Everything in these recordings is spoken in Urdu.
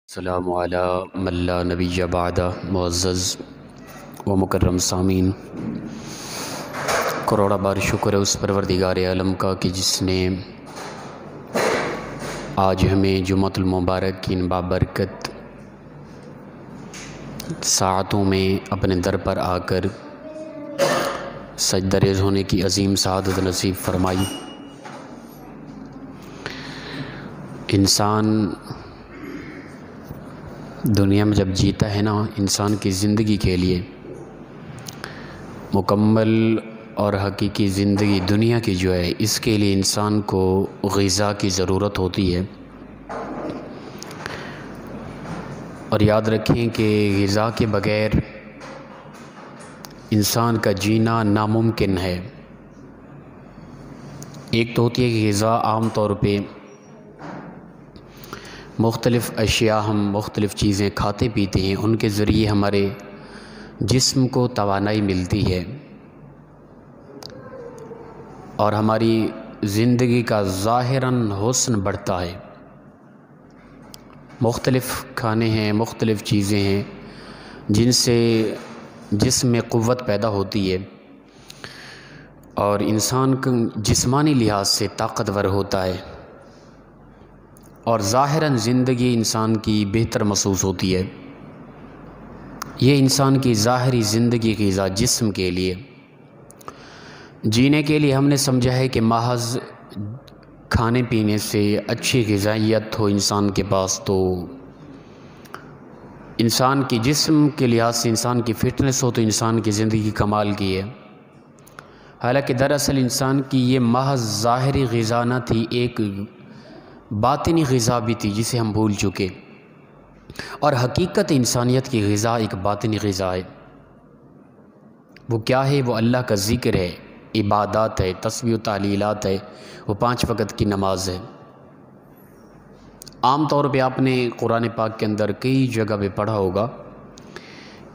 السلام علی من لا نبی بعد معزز و مکرم سامعین، کروڑا بار شکر ہے اس پروردگار عالم کا کہ جس نے آج ہمیں جمعۃ المبارک کی ان بابرکت ساعتوں میں اپنے در پر آ کر سجدہ ریز ہونے کی عظیم سعادت نصیب فرمائی۔ انسان دنیا میں جب جیتا ہے نا، انسان کی زندگی کے لیے مکمل اور حقیقی زندگی دنیا کی جو ہے، اس کے لیے انسان کو غذا کی ضرورت ہوتی ہے۔ اور یاد رکھیں کہ غذا کے بغیر انسان کا جینا ناممکن ہے۔ ایک تو ہوتی ہے کہ غذا عام طور پہ مختلف اشیاء، ہم مختلف چیزیں کھاتے پیتے ہیں، ان کے ذریعے ہمارے جسم کو توانائی ملتی ہے اور ہماری زندگی کا ظاہراً حسن بڑھتا ہے۔ مختلف کھانے ہیں، مختلف چیزیں ہیں جن سے جسم میں قوت پیدا ہوتی ہے اور انسان کو جسمانی لحاظ سے طاقتور ہوتا ہے اور ظاہراً زندگی انسان کی بہتر محسوس ہوتی ہے۔ یہ انسان کی ظاہری زندگی غذا جسم کے لیے، جینے کے لیے ہم نے سمجھا ہے کہ محض کھانے پینے سے اچھی غذائیت ہو انسان کے پاس تو انسان کی جسم کے لحاظ سے انسان کی فٹنس ہو تو انسان کی زندگی کمال کی ہے۔ حالانکہ دراصل انسان کی یہ محض ظاہری غذا نہ تھی، ایک باطنی غذا بھی تھی جسے ہم بھول چکے، اور حقیقت انسانیت کی غذا ایک باطنی غذا ہے۔ وہ کیا ہے؟ وہ اللہ کا ذکر ہے، عبادات ہے، تسبیح و تحلیلات ہے، وہ 5 وقت کی نماز ہے۔ عام طور پہ آپ نے قرآن پاک کے اندر کئی جگہ پہ پڑھا ہوگا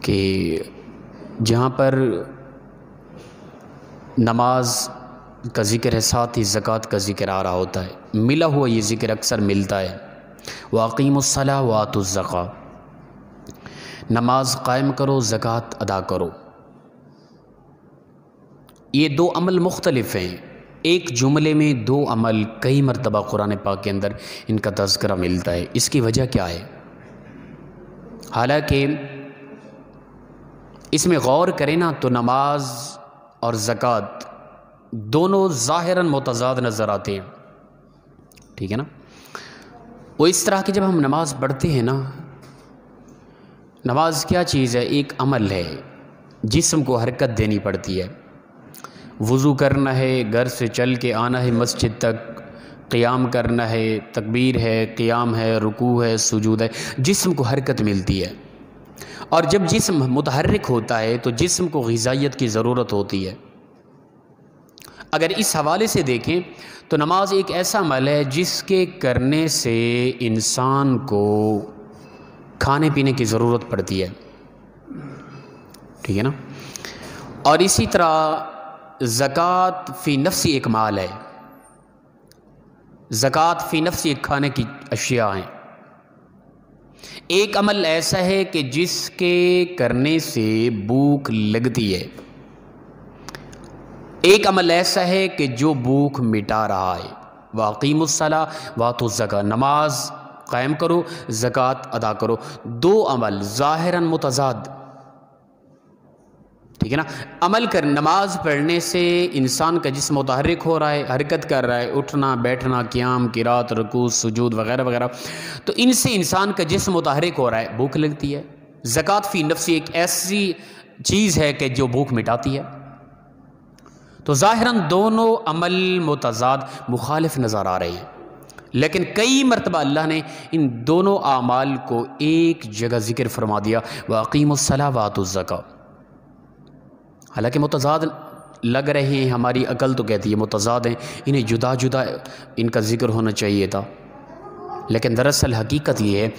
کہ جہاں پر نماز کا ذکر ہے ساتھ ہی زکوٰۃ کا ذکر آ رہا ہوتا ہے، ملا ہوا یہ ذکر اکثر ملتا ہے۔ وَأَقِيمُوا الصَّلَاةَ وَآتُوا الزَّكَاةَ، نماز قائم کرو، زکوٰۃ ادا کرو۔ یہ 2 عمل مختلف ہیں، ایک جملے میں 2 عمل کئی مرتبہ قرآن پاک کے اندر ان کا تذکرہ ملتا ہے۔ اس کی وجہ کیا ہے؟ حالانکہ اس میں غور کریں نا تو نماز اور زکوٰۃ دونوں ظاہراً متضاد نظر آتے ہیں، ٹھیک ہے نا؟ وہ اس طرح کہ جب ہم نماز پڑھتے ہیں نا، نماز کیا چیز ہے؟ ایک عمل ہے، جسم کو حرکت دینی پڑتی ہے۔ وضو کرنا ہے، گھر سے چل کے آنا ہے مسجد تک، قیام کرنا ہے، تکبیر ہے، قیام ہے، رکوع ہے، سجود ہے، جسم کو حرکت ملتی ہے۔ اور جب جسم متحرک ہوتا ہے تو جسم کو غذائیت کی ضرورت ہوتی ہے۔ اگر اس حوالے سے دیکھیں تو نماز ایک ایسا عمل ہے جس کے کرنے سے انسان کو کھانے پینے کی ضرورت پڑتی ہے، ٹھیک ہے نا؟ اور اسی طرح زکوٰۃ فی نفسی ایک مال ہے، زکوٰۃ فی نفسی ایک کھانے کی اشیاء ہیں۔ ایک عمل ایسا ہے کہ جس کے کرنے سے بھوک لگتی ہے، ایک عمل ایسا ہے کہ جو بھوک مٹا رہا ہے۔ وَأَقِيمُوا الصَّلَاةَ وَآتُوا الزَّكَاةَ، نماز قائم کرو، زکوٰۃ ادا کرو۔ 2 عمل ظاہراً متضاد، ٹھیک ہے نا؟ عمل کر نماز پڑھنے سے انسان کا جسم متحرک ہو رہا ہے، حرکت کر رہا ہے، اٹھنا بیٹھنا، قیام قرات، رکوع سجود وغیرہ وغیرہ، تو ان سے انسان کا جسم متحرک ہو رہا ہے، بھوک لگتی ہے۔ زکوٰۃ فی نفسی ایک ایسی چیز ہے کہ جو بھوک مٹاتی ہے۔ تو ظاہراً دونوں عمل متضاد مخالف نظر آ رہے ہیں، لیکن کئی مرتبہ اللہ نے ان دونوں اعمال کو ایک جگہ ذکر فرما دیا، وَأَقِيمُوا الصَّلَاةَ وَآتُوا الزَّكَاةَ۔ حالانکہ متضاد لگ رہے ہیں، ہماری عقل تو کہتی ہے متضاد ہیں، انہیں جدا جدا ان کا ذکر ہونا چاہیے تھا، لیکن دراصل حقیقت یہ ہے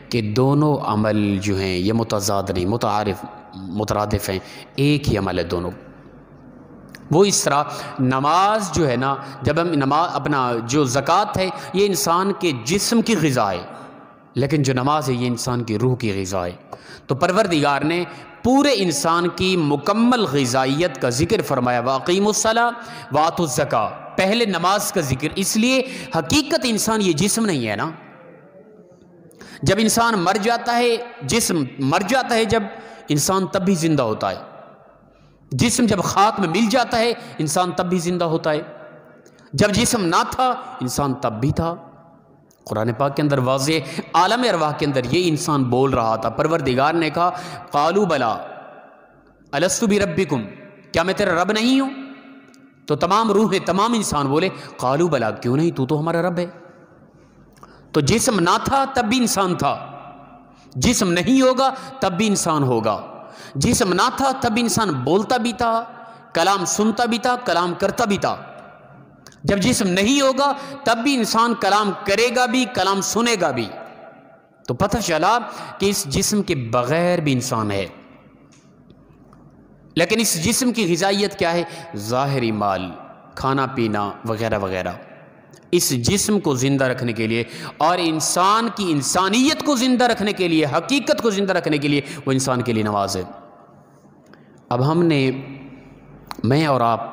کہ دونوں عمل جو ہیں یہ متضاد نہیں، مترادف ہیں، ایک ہی عمل ہے دونوں۔ وہ اس طرح نماز جو ہے نا، جب ہم نماز اپنا جو زکوٰۃ ہے یہ انسان کے جسم کی غذا ہے، لیکن جو نماز ہے یہ انسان کی روح کی غذا ہے۔ تو پروردگار نے پورے انسان کی مکمل غذائیت کا ذکر فرمایا، وَأَقِیمُوا الصَّلَاةَ وَآتُوا الزَّکَاةَ، پہلے نماز کا ذکر، اس لیے حقیقت انسان یہ جسم نہیں ہے نا۔ جب انسان مر جاتا ہے، جسم مر جاتا ہے جب انسان تب بھی زندہ ہوتا ہے، جسم جب خاک میں مل جاتا ہے انسان تب بھی زندہ ہوتا ہے، جب جسم نہ تھا انسان تب بھی تھا۔ قرآن پاک کے اندر واضح عالم ارواح کے اندر یہ انسان بول رہا تھا، پروردگار نے کہا قالوا بلا الست بربکم، کیا میں تیرا رب نہیں ہوں؟ تو تمام روحیں تمام انسان بولے قالوا بلا، کیوں نہیں، تو ہمارا رب ہے۔ تو جسم نہ تھا تب بھی انسان تھا، جسم نہیں ہوگا تب بھی انسان ہوگا، جسم نہ تھا تب بھی انسان بولتا بھی تھا، کلام سنتا بھی تھا، کلام کرتا بھی تھا۔ جب جسم نہیں ہوگا تب بھی انسان کلام کرے گا بھی، کلام سنے گا بھی۔ تو پتہ چلا کہ اس جسم کے بغیر بھی انسان ہے، لیکن اس جسم کی غذائیت کیا ہے؟ ظاہری مال، کھانا پینا وغیرہ وغیرہ۔ اس جسم کو زندہ رکھنے کے لیے اور انسان کی انسانیت کو زندہ رکھنے کے لیے، حقیقت کو زندہ رکھنے کے لیے وہ انسان کے لیے نماز ہے۔ اب ہم نے، میں اور آپ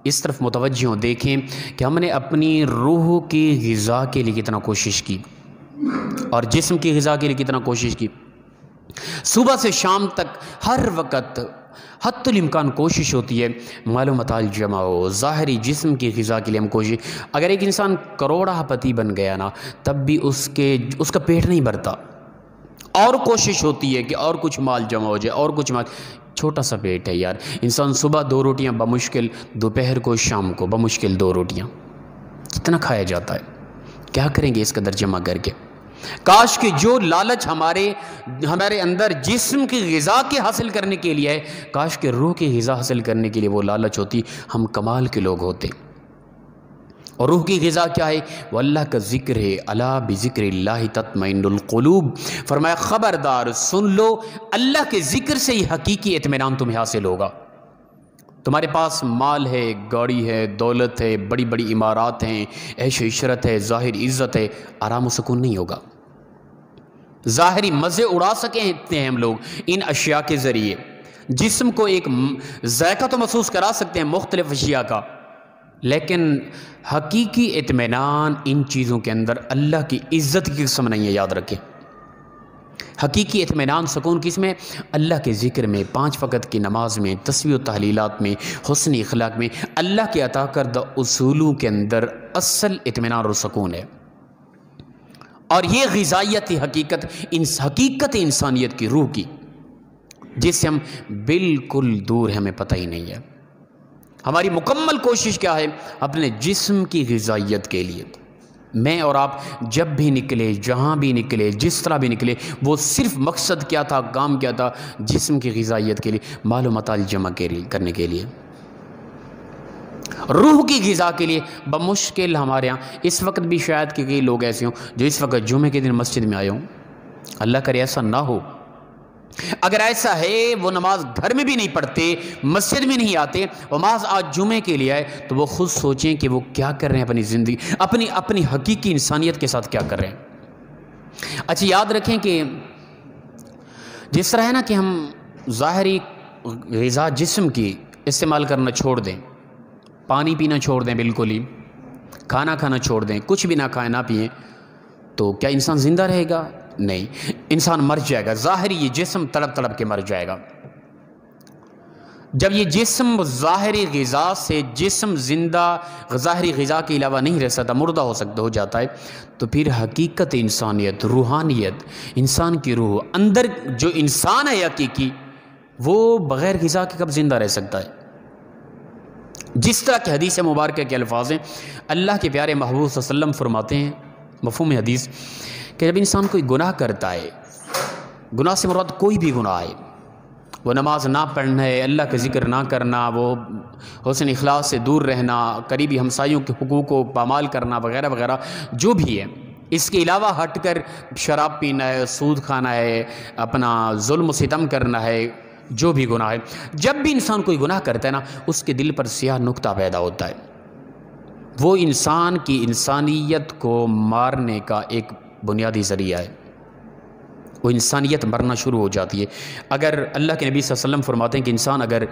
اس طرف متوجہ ہوں، دیکھیں کہ ہم نے اپنی روح کی غذا کے لیے کتنا کوشش کی اور جسم کی غذا کے لیے کتنا کوشش کی۔ صبح سے شام تک ہر وقت حتی الامکان کوشش ہوتی ہے معلومات جمع ہو، ظاہری جسم کی غذا کے لیے ہم کوشش۔ اگر ایک انسان کروڑہ پتی بن گیا نا تب بھی اس کا پیٹ نہیں بھرتا، اور کوشش ہوتی ہے کہ اور کچھ مال جمع ہو جائے، اور کچھ مال۔ چھوٹا سا پیٹ ہے یار، انسان صبح 2 روٹیاں بمشکل، دوپہر کو شام کو بمشکل 2 روٹیاں، کتنا کھایا جاتا ہے؟ کیا کریں گے اس قدر جمع کر کے؟ کاش کہ جو لالچ ہمارے اندر جسم کی غذا کے حاصل کرنے کے لیے ہے، کاش کہ روح کی غذا حاصل کرنے کے لیے وہ لالچ ہوتی، ہم کمال کے لوگ ہوتے۔ اور روح کی غذا کیا ہے؟ وہ اللہ کا ذکر ہے، الا بذکر اللہ تطمئن القلوب، فرمایا خبردار سن لو، اللہ کے ذکر سے ہی حقیقی اطمینان تمہیں حاصل ہوگا۔ تمہارے پاس مال ہے، گاڑی ہے، دولت ہے، بڑی بڑی عمارات ہیں، عیش و عشرت ہے، ظاہر عزت ہے، آرام و سکون نہیں ہوگا۔ ظاہری مزے اڑا سکتے ہیں ہم لوگ ان اشیاء کے ذریعے، جسم کو ایک ذائقہ تو محسوس کرا سکتے ہیں مختلف اشیاء کا، لیکن حقیقی اطمینان ان چیزوں کے اندر اللہ کی عزت کی قسم نہیں ہے، یاد رکھیں۔ حقیقی اطمینان سکون کس میں؟ اللہ کے ذکر میں، 5 وقت کی نماز میں، تسبیح و تحلیلات میں، حسن اخلاق میں، اللہ کے عطا کردہ اصولوں کے اندر اصل اطمینان اور سکون ہے۔ اور یہ غذائیت حقیقت انسانیت کی روح کی، جس سے ہم بالکل دور ہیں، ہمیں پتہ ہی نہیں ہے۔ ہماری مکمل کوشش کیا ہے؟ اپنے جسم کی غذائیت کے لیے۔ میں اور آپ جب بھی نکلے، جہاں بھی نکلے، جس طرح بھی نکلے، وہ صرف مقصد کیا تھا، کام کیا تھا؟ جسم کی غذائیت کے لیے، معلومات جمع کرنے کے لیے، روح کی غذا کے لیے۔ بمشکل ہمارے ہاں اس وقت بھی شاید کہ کئی لوگ ایسے ہوں جو اس وقت جمعے کے دن مسجد میں آئے ہوں، اللہ کرے ایسا نہ ہو۔ اگر ایسا ہے وہ نماز گھر میں بھی نہیں پڑھتے، مسجد میں نہیں آتے، وہ محض آج جمعے کے لیے آئے، تو وہ خود سوچیں کہ وہ کیا کر رہے ہیں اپنی زندگی، اپنی حقیقی انسانیت کے ساتھ کیا کر رہے ہیں۔ اچھا یاد رکھیں کہ جس طرح ہے نا کہ ہم ظاہری غذا جسم کی استعمال کرنا چھوڑ دیں، پانی پینا چھوڑ دیں، بالکل ہی کھانا کھانا چھوڑ دیں، کچھ بھی نہ کھائیں نہ پئیں، تو کیا انسان زندہ رہے گا؟ نہیں، انسان مر جائے گا، ظاہری یہ جسم تڑپ تڑپ کے مر جائے گا۔ جب یہ جسم ظاہری غذا سے، جسم زندہ ظاہری غذا کے علاوہ نہیں رہ سکتا، مردہ ہو جاتا ہے، تو پھر حقیقت انسانیت، روحانیت، انسان کی روح، اندر جو انسان ہے حقیقی، وہ بغیر غذا کے کب زندہ رہ سکتا ہے؟ جس طرح کہ حدیث مبارکہ کے الفاظ ہیں، اللہ کے پیارے محبوب صلی اللہ علیہ وسلم فرماتے ہیں مفہوم حدیث کہ جب انسان کوئی گناہ کرتا ہے، گناہ سے مراد کوئی بھی گناہ ہے، وہ نماز نہ پڑھنا ہے، اللہ کا ذکر نہ کرنا، وہ حسن اخلاص سے دور رہنا، قریبی ہمسایوں کے حقوق کو پامال کرنا وغیرہ وغیرہ جو بھی ہے، اس کے علاوہ ہٹ کر شراب پینا ہے، سود کھانا ہے، اپنا ظلم و ستم کرنا ہے، جو بھی گناہ ہے، جب بھی انسان کوئی گناہ کرتا ہے نا، اس کے دل پر سیاہ نقطہ پیدا ہوتا ہے۔ وہ انسان کی انسانیت کو مارنے کا ایک بنیادی ذریعہ ہے۔ وہ انسانیت مرنا شروع ہو جاتی ہے۔ اگر اللہ کے نبی صلی اللہ علیہ وسلم فرماتے ہیں کہ انسان اگر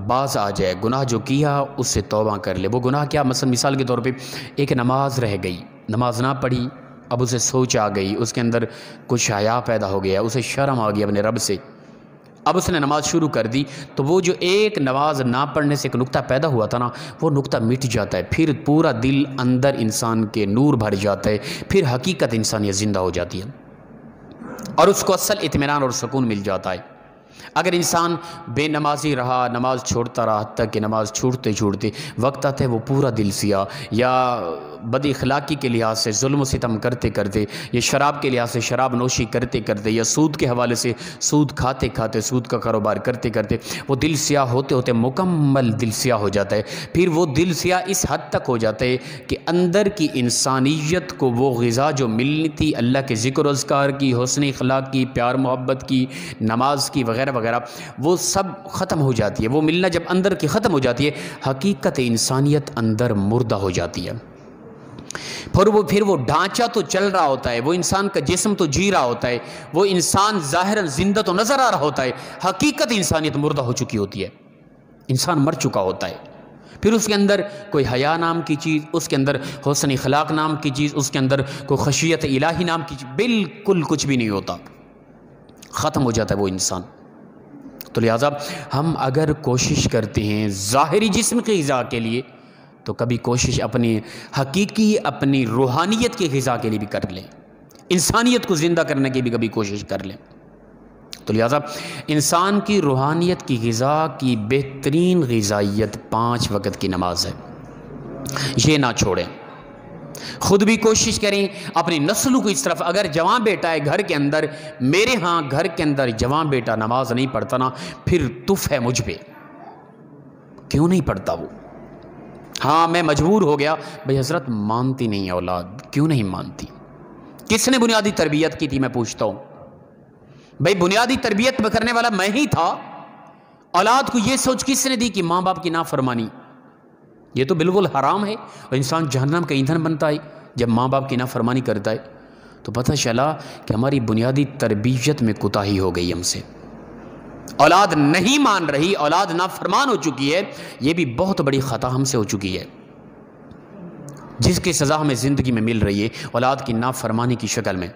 باز آ جائے، گناہ جو کیا اس سے توبہ کر لے، وہ گناہ کیا؟ مثال کے طور پہ ایک نماز رہ گئی، نماز نہ پڑھی، اب اسے سوچ آ گئی، اس کے اندر کچھ حیا پیدا ہو گیا، اسے شرم آ گئی اپنے رب سے، اب اس نے نماز شروع کر دی، تو وہ جو ایک نماز نہ پڑھنے سے ایک نقطہ پیدا ہوا تھا نا، وہ نقطہ مٹ جاتا ہے، پھر پورا دل اندر انسان کے نور بھر جاتا ہے، پھر حقیقت انسانیت زندہ ہو جاتی ہے اور اس کو اصل اطمینان اور سکون مل جاتا ہے۔ اگر انسان بے نمازی رہا، نماز چھوڑتا رہا، حتیٰ کہ نماز چھوڑتے چھوڑتے وقت آتا ہے وہ پورا دل سیاہ، یا بد اخلاقی کے لحاظ سے ظلم و ستم کرتے کرتے، یا شراب کے لحاظ سے شراب نوشی کرتے کرتے، یا سود کے حوالے سے سود کھاتے کھاتے، سود کا کاروبار کرتے کرتے وہ دل سیاہ ہوتے ہوتے مکمل دل سیاہ ہو جاتا ہے۔ پھر وہ دل سیاہ اس حد تک ہو جاتا ہے کہ اندر کی انسانیت کو وہ غذا جو ملنی تھی اللہ کے ذکر و اذکار کی، حسن اخلاق کی، پیار محبت کی، نماز کی وغیرہ وغیرہ، وہ سب ختم ہو جاتی ہے۔ وہ ملنا جب اندر کی ختم ہو جاتی ہے، حقیقت انسانیت اندر مردہ ہو جاتی ہے۔ پھر وہ ڈھانچہ تو چل رہا ہوتا ہے، وہ انسان کا جسم تو جی رہا ہوتا ہے، وہ انسان ظاہراً زندہ تو نظر آ رہا ہوتا ہے، حقیقت انسانیت مردہ ہو چکی ہوتی ہے، انسان مر چکا ہوتا ہے۔ پھر اس کے اندر کوئی حیا نام کی چیز، اس کے اندر حسن اخلاق نام کی چیز، اس کے اندر کوئی خشیت الہی نام کی چیز، بالکل کچھ بھی نہیں ہوتا، ختم ہو جاتا ہے وہ انسان۔ تو لہٰذا ہم اگر کوشش کرتے ہیں ظاہری جسم کی غذا کے لیے، تو کبھی کوشش اپنی حقیقی، اپنی روحانیت کی غذا کے لیے بھی کر لیں، انسانیت کو زندہ کرنے کی بھی کبھی کوشش کر لیں۔ تو لہٰذا انسان کی روحانیت کی غذا کی بہترین غذائیت 5 وقت کی نماز ہے، یہ نہ چھوڑیں۔ خود بھی کوشش کریں، اپنی نسلوں کو اس طرف، اگر جوان بیٹا ہے گھر کے اندر، میرے ہاں گھر کے اندر جوان بیٹا نماز نہیں پڑھتا نا، پھر تف ہے مجھ پہ، کیوں نہیں پڑھتا وہ؟ ہاں میں مجبور ہو گیا، بھئی حضرت مانتی نہیں اولاد، کیوں نہیں مانتی؟ کس نے بنیادی تربیت کی تھی؟ میں پوچھتا ہوں بھئی، بنیادی تربیت کرنے والا میں ہی تھا، اولاد کو یہ سوچ کس نے دی کہ ماں باپ کی نافرمانی یہ تو بالکل حرام ہے اور انسان جہنم کا ایندھن بنتا ہے جب ماں باپ کی نافرمانی کرتا ہے؟ تو پتہ چلا کہ ہماری بنیادی تربیت میں کوتاہی ہو گئی ہم سے، اولاد نہیں مان رہی، اولاد نافرمان ہو چکی ہے، یہ بھی بہت بڑی خطا ہم سے ہو چکی ہے، جس کی سزا ہمیں زندگی میں مل رہی ہے اولاد کی نافرمانی کی شکل میں۔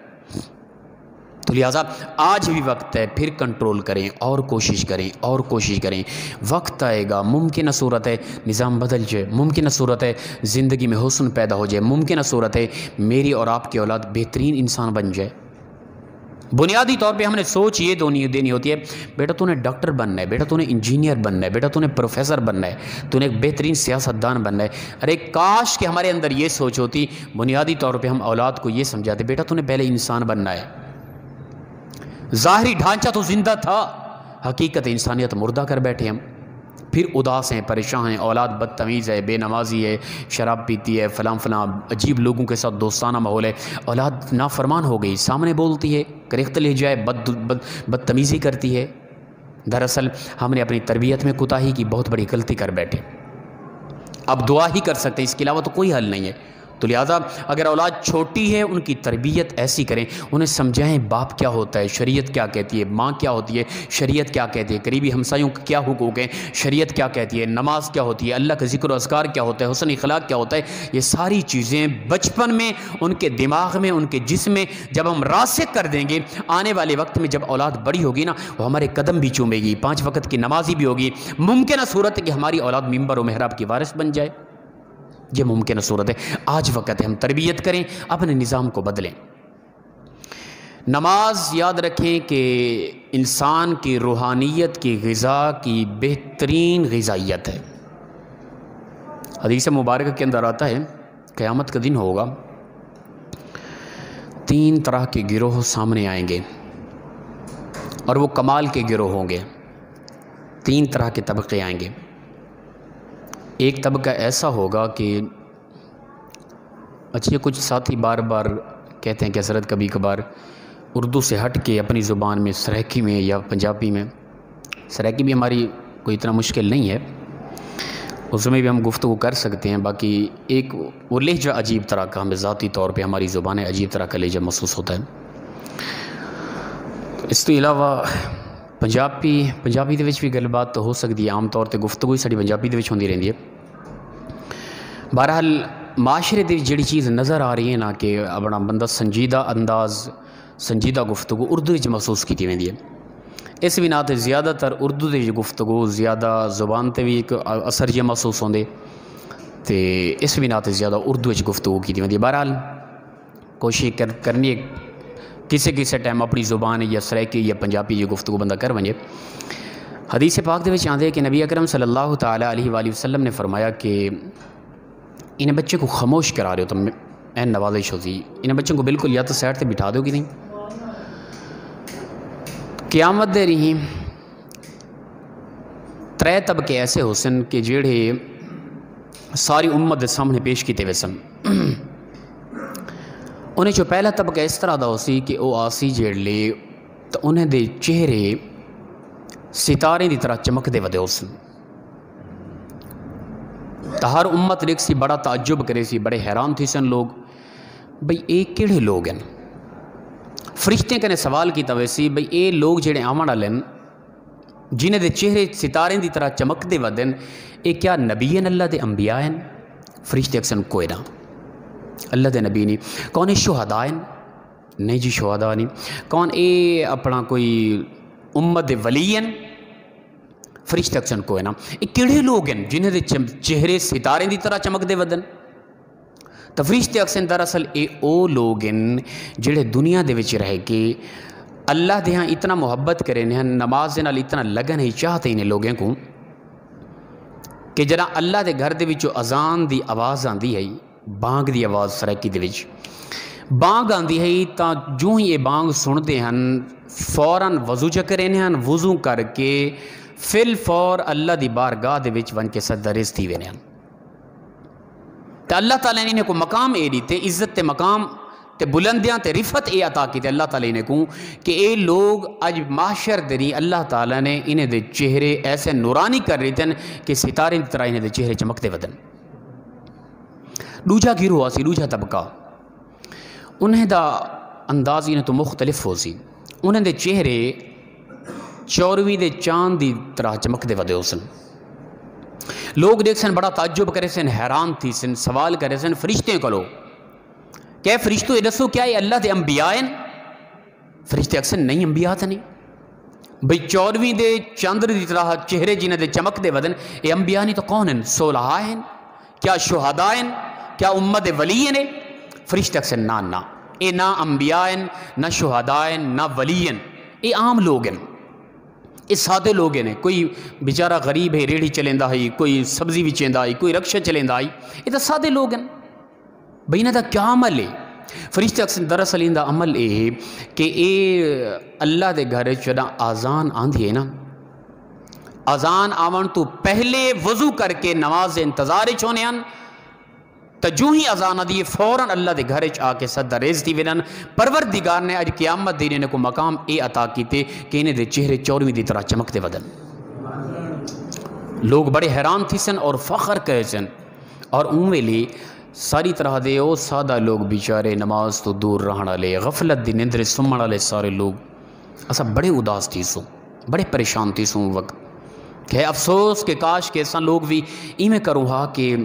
تو لہٰذا آج بھی وقت ہے، پھر کنٹرول کریں اور کوشش کریں اور کوشش کریں، وقت آئے گا، ممکنہ صورت ہے نظام بدل جائے، ممکنہ صورت ہے زندگی میں حسن پیدا ہو جائے، ممکنہ صورت ہے میری اور آپ کی اولاد بہترین انسان بن جائے۔ بنیادی طور پہ ہم نے سوچ یہ دینی ہوتی ہے، بیٹا تو نے ڈاکٹر بننا ہے، بیٹا تو نے انجینئر بننا ہے، بیٹا تو نے پروفیسر بننا ہے، تو نے ایک بہترین سیاستدان بننا ہے۔ ارے کاش کہ ہمارے اندر یہ سوچ ہوتی، بنیادی طور پہ ہم اولاد کو یہ سمجھاتے، بیٹا تو نے پہلے انسان بننا ہے۔ ظاہری ڈھانچہ تو زندہ تھا، حقیقت انسانیت مردہ کر بیٹھے ہم، پھر اداس ہیں، پریشان ہیں، اولاد بدتمیز ہے، بے نمازی ہے، شراب پیتی ہے، فلاں فلاں عجیب لوگوں کے ساتھ دوستانہ ماحول ہے، اولاد نافرمان ہو گئی، سامنے بولتی ہے، کرخت لے جائے، بدتمیزی کرتی ہے۔ دراصل ہم نے اپنی تربیت میں کوتاہی کی، بہت بڑی غلطی کر بیٹھے، اب دعا ہی کر سکتے ہیں، اس کے علاوہ تو کوئی حل نہیں ہے۔ تو لہٰذا اگر اولاد چھوٹی ہے ان کی تربیت ایسی کریں، انہیں سمجھائیں باپ کیا ہوتا ہے، شریعت کیا کہتی ہے، ماں کیا ہوتی ہے، شریعت کیا کہتی ہے، قریبی ہمسایوں کا کیا حقوق ہیں، شریعت کیا کہتی ہے، نماز کیا ہوتی ہے، اللہ کا ذکر و اذکار کیا ہوتا ہے، حسن اخلاق کیا ہوتا ہے، یہ ساری چیزیں بچپن میں ان کے دماغ میں، ان کے جسم میں جب ہم راسخ کر دیں گے، آنے والے وقت میں جب اولاد بڑی ہوگی نا، وہ ہمارے قدم بھی چومے گی، 5 وقت کی نمازی بھی ہوگی، ممکنہ صورت ہے کہ ہماری اولاد منبر و محراب کی وارث بن جائے، یہ ممکنہ صورت ہے۔ آج وقت ہے ہم تربیت کریں، اپنے نظام کو بدلیں۔ نماز یاد رکھیں کہ انسان کی روحانیت کی غذا کی بہترین غذائیت ہے۔ حدیث مبارکہ کے اندر آتا ہے قیامت کا دن ہوگا، 3 طرح کے گروہ سامنے آئیں گے اور وہ کمال کے گروہ ہوں گے، 3 طرح کے طبقے آئیں گے۔ ایک طبقہ ایسا ہوگا کہ اچھا کچھ ساتھی بار بار کہتے ہیں کہ حضرت کبھی کبھار اردو سے ہٹ کے اپنی زبان میں سرائکی میں یا پنجابی میں، سرائکی بھی ہماری کوئی اتنا مشکل نہیں ہے، اس میں بھی ہم گفتگو کر سکتے ہیں، باقی ایک وہ لہجہ عجیب طرح کا ہمیں ذاتی طور پہ ہماری زبان عجیب طرح کا لہجہ محسوس ہوتا ہے۔ اس تو علاوہ ਪੰਜਾਬੀ ਦੇ ਵਿੱਚ ਵੀ ਗੱਲਬਾਤ ਹੋ ਸਕਦੀ ਹੈ। ਆਮ ਤੌਰ 'ਤੇ ਗੁਫ਼ਤਗੂ ਸਾਡੀ ਪੰਜਾਬੀ ਦੇ ਵਿੱਚ ਹੁੰਦੀ ਰਹਿੰਦੀ ਹੈ। ਬਹਰਹਾਲ ਮਾਸ਼ਰੇ ਦੇ ਵਿੱਚ ਜਿਹੜੀ ਚੀਜ਼ ਨਜ਼ਰ ਆ ਰਹੀ ਹੈ ਨਾ ਕਿ ਆਪਣਾ ਬੰਦਾ ਸੰਜੀਦਾ ਅੰਦਾਜ਼ ਸੰਜੀਦਾ ਗੁਫ਼ਤਗੂ ਉਰਦੂ ਵਿੱਚ ਮਹਿਸੂਸ ਕੀਤੀ ਜਾਂਦੀ ਹੈ। ਇਸ ਬਿਨਾਂ 'ਤੇ ਜ਼ਿਆਦਾਤਰ ਉਰਦੂ ਦੇ ਵਿੱਚ ਗੁਫ਼ਤਗੂ ਜ਼ਿਆਦਾ ਜ਼ੁਬਾਨ 'ਤੇ ਵੀ ਇੱਕ ਅਸਰ ਜਿਹਾ ਮਹਿਸੂਸ ਹੁੰਦੇ ਅਤੇ ਇਸ ਬਿਨਾਂ 'ਤੇ ਜ਼ਿਆਦਾ ਉਰਦੂ ਵਿੱਚ ਗੁਫ਼ਤਗੂ ਕੀਤੀ ਜਾਂਦੀ ਹੈ। ਬਹਰਹਾਲ کوشش کرنی ہے کسی ٹائم اپنی زبان یا سرائکی یا پنجابی یہ گفتگو بندہ کر ونجے۔ حدیث پاک دے وچ آندے کہ نبی اکرم صلی اللہ تعالیٰ علیہ وآلہ وسلم نے فرمایا کہ ان بچے کو خاموش کرا رہے ہو تو این نوازش ہوتی، ان بچوں کو بالکل یا تو سائڈ تے بٹھا دو گی نہیں۔ قیامت دے رہی ترے طبقے ایسے حسن کہ جڑے ساری امت دے سامنے پیش کیتے وسن۔ انہیں جو پہلا طبقہ اس طرح دا ہو سی کہ وہ آسی جیڑ لے تو انہیں دے چہرے ستارے دی طرح چمک دے ودے ہو سن۔ تو ہر امت دیکھ سی بڑا تعجب کرے سی، بڑے حیران تھی سن لوگ بھئی اے کیڑے لوگ ہیں۔ فرشتے کنے سوال کی توے سی بھئی اے لوگ جیڑے آمن والن جنہیں دے چہرے ستارے دی طرح چمک دے ودن اے کیا نبی ہیں اللہ دے انبیاء ہیں؟ فرشتے اکسن کوئی نہ، اللہ دے نبی نہیں۔ کون اے شہداء ہیں؟ نہیں جی شہداء نہیں۔ کون اے اپنا کوئی امت دے ولی ہیں؟ فرشتے اکسن کوئی نہ۔ اے کیڑے لوگ ہیں جنہیں دے چہرے ستارے دی طرح چمک دے ودن؟ تو فرشتے اکسن دراصل اے او لوگ ہیں جڑے دنیا دے وچ رہ کے اللہ دے ہاں اتنا محبت کرے ہیں، نماز دے نال اتنا لگن ہی چاہتے ہیں لوگوں کو کہ جنا اللہ دے گھر دے وچوں اذان دی آواز آندی ہے، بانگ دی آواز سرائکی دے وچ بانگ آندی ہے تا جو ہی یہ بانگ سنتے ہیں فوراً وضو چکرے ہیں، وضو کر کے فل فور اللہ دی بارگاہ دے وچ ون کے صدر رزق تھی وینے ہیں۔ تو اللہ تعالیٰ نے انہیں کو مقام اے دیتے، عزت تے مقام تے بلندیاں تے رفت اے عطا کی تے اللہ تعالیٰ نے کو کہ اے لوگ اج معاشر دری اللہ تعالیٰ نے انہیں دے چہرے ایسے نورانی کر رہے تھے کہ ستارے دی طرح انہیں دے چہرے چمکتے ودن۔ دوجا گروہ ہوا سی، دوجا طبقہ انہیں دا انداز انہیں تو مختلف ہو سی، انہیں دے چہرے چورویں دے چاند دی طرح چمک دے ودے ہو سن۔ لوگ دیکھ سن بڑا تعجب کرے سن، حیران تھی سن، سوال کرے سن فرشتے کو لو کہ فرشتو یہ دسو کیا یہ اللہ دے انبیاء ہیں؟ فرشتے اکثر نہیں انبیاء تھا نہیں بھئی چورویں دے چاندر دی طرح چہرے جنہیں دے چمک دے ودن یہ انبیاء نہیں تو کون ہیں؟ صلحاء ہیں؟ کیا شہداء ہیں؟ کیا امت ولی ہیں؟ فرشتے اکثر نہ اے نہ انبیاء ہیں، نہ شہداء ہیں، نہ ولی ہیں، اے عام لوگ ہیں، اے سادے لوگ ہیں۔ کوئی بیچارہ غریب ہے ریڑھی چلیندہ ہے، کوئی سبزی بھی چیندہ ہے، کوئی رکشہ چلیندہ ہے، یہ تو سادے لوگ ہیں۔ بھئی انہاں دا کیا عمل ہے؟ فرشتے اکثر دراصل ان دا عمل اے ہے کہ اے اللہ دے گھر چنا آزان آندھی ہے نا، آزان آون تو پہلے وضو کر کے نماز انتظار چھونے ہیں، تو جو ہی آزان آدھی فوراً اللہ دے گھر آ کے صدر ریز دی ونن۔ پروردگار نے اج قیامت دی انہیں کو مقام اے عطا کیتے کہ انہیں دے چہرے چورویں دی طرح چمکتے ودن۔ لوگ بڑے حیران تھی سن اور فخر کہے سن، اور اونوے لی ساری طرح دے او سادہ لوگ بیچارے نماز تو دور رہنا لے، غفلت دی نندر سمنا لے، سارے لوگ اسا بڑے اداس تھی سو، بڑے پریشان تھی سو وقت کہ افسوس کہ کاش کے ایسا لوگ بھی ایمیں کروں ہا کہ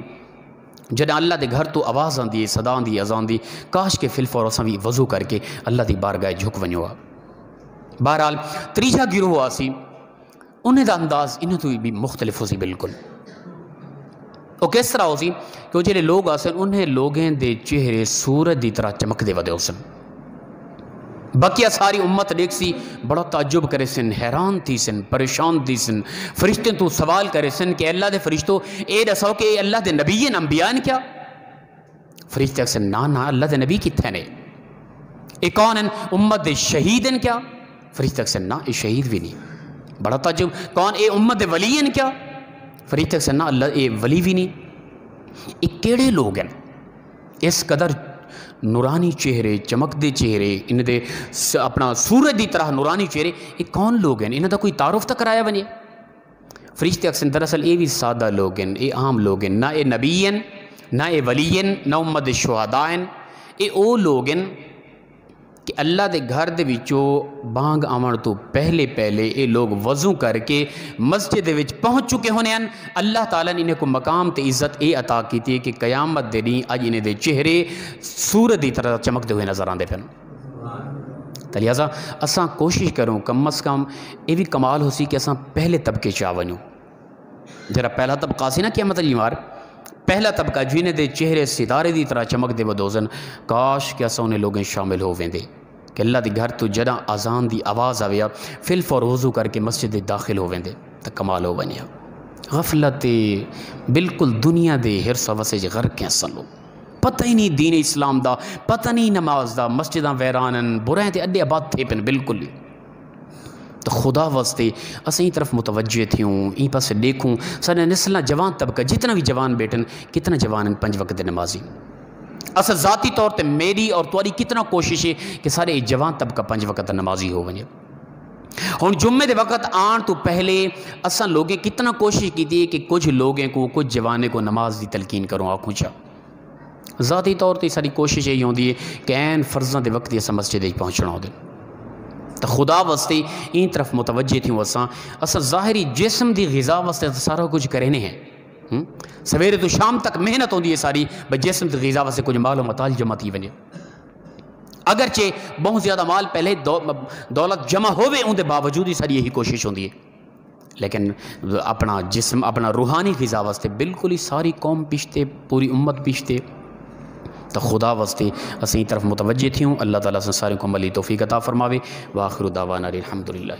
جنہیں اللہ دے گھر تو آواز آندی، صدا آندی، اذان دی، کاش کے فل فور اساں بھی وضو کر کے اللہ دی بارگاہ جھک ونجو ہا۔ بہرحال تریجا گروہ ہوا سی، انہیں دا انداز انہیں تو بھی مختلف ہو سی بالکل۔ وہ کس طرح ہو سی کہ وہ جنہیں لوگ آسن انہیں لوگیں دے چہرے سورج دی طرح چمک دے ودے ہو سن۔ بقیہ ساری امت دیکھ سی بڑا تعجب کرے سن، حیران تھی سن، پریشان تھی سن۔ فرشتے تو سوال کرے سن کہ اللہ دے فرشتو اے دسو کہ اللہ دے نبی ہیں، انبیاء ہیں کیا؟ فرشتے اکثر نہ اللہ دے نبی کتنے نے؟ اے کون ہیں؟ امت دے شہید ہیں کیا؟ فرشتے اکثر نہ اے شہید بھی نہیں۔ بڑا تعجب، کون اے امت دے ولی ہیں کیا؟ فرشتے اکثر نہ اللہ اے ولی بھی نہیں۔ اے کیڑے لوگ ہیں اس قدر نورانی چہرے، چمکدے چہرے، انہیں دے اپنا سورج دی طرح نورانی چہرے، یہ کون لوگ ہیں؟ انہیں دا کوئی تعارف تک کرایا بنے؟ فرشتے اکثر دراصل یہ بھی سادہ لوگ ہیں، یہ عام لوگ ہیں، نہ یہ نبی ہیں، نہ یہ ولی ہیں، نہ امت شہداء ہیں، یہ او لوگ ہیں کہ اللہ دے گھر دے وچوں بانگ آون تو پہلے یہ لوگ وضو کر کے مسجد دے وچ پہنچ چکے ہونے ہیں. اللہ تعالیٰ نے انہیں کو مقام تے عزت عطا کی کہ قیامت دے دن اج انہیں دے چہرے سورج دی طرح چمکتے ہوئے نظر آندے پھر. تو لہٰذا اساں کوشش کروں کم از کم یہ بھی کمال ہو سی کہ اساں پہلے طبقے چ ونجوں. جرا پہلا طبقہ سی نا قیامت والی مار پہلا طبقہ جنہیں دے چہرے ستارے دی طرح چمک دے ودوزن کاش کہ اساں انہیں لوگیں شامل ہو ویندے کہ اللہ دی گھر تو جدہ آزان دی آواز آویا فل فور وضو کر کے مسجد داخل ہو ویندے تو کمال ہو ونیا. غفلت بالکل دنیا دے ہرس وسے غرق ہیں سن لوگ. پتہ ہی نہیں دین اسلام دا, پتہ نہیں نماز دا, مسجداں ویرانن برائیں تے اڈے آباد تھے پن بالکل ہی. تو خدا واسطے اسیں ہی طرف متوجہ تھیوں ای پاس دیکھوں سارے نسلہ جوان طبقہ جتنا بھی جوان بیٹن کتنا جوان 5 وقت نمازی. اصل ذاتی طور تے میری اور تواڈی کتنا کوشش ہے کہ سارے جوان طبقہ 5 وقت نمازی ہو ونجے. ہن جمعے دے وقت آن تو پہلے اساں لوگیں کتنا کوشش کی تھی کہ کچھ لوگیں کو کچھ جوانے کو نماز دی تلقین کروں آنکھوں چا. ذاتی طور تے ساری کوشش یہی ہوندی ہے کہ این فرضاں دے وقت اساں مسجد پہنچنا ہو دے. تو خدا واسطے این طرف متوجہ تھیں اساں ظاہری جسم دی غذا واسطے سارا کچھ کرنے ہیں. سویرے تو شام تک محنت ہوندی ہے ساری بس جسم دی غذا واسطے کچھ مال و متاع جمع تھی ونے. اگرچہ بہت زیادہ مال پہلے دولت جمع ہوئے ان دے باوجود ہی ساری یہی کوشش ہوندی ہے لیکن اپنا جسم اپنا روحانی غذا واسطے بالکل ہی ساری قوم پیشتے پوری امت پیشتے. تو خدا واسطے اسیں طرف متوجہ تھیوں. اللہ تعالیٰ سے سارے کو عملی توفیق عطا فرماوے. وآخر دعوانا الحمدللہ.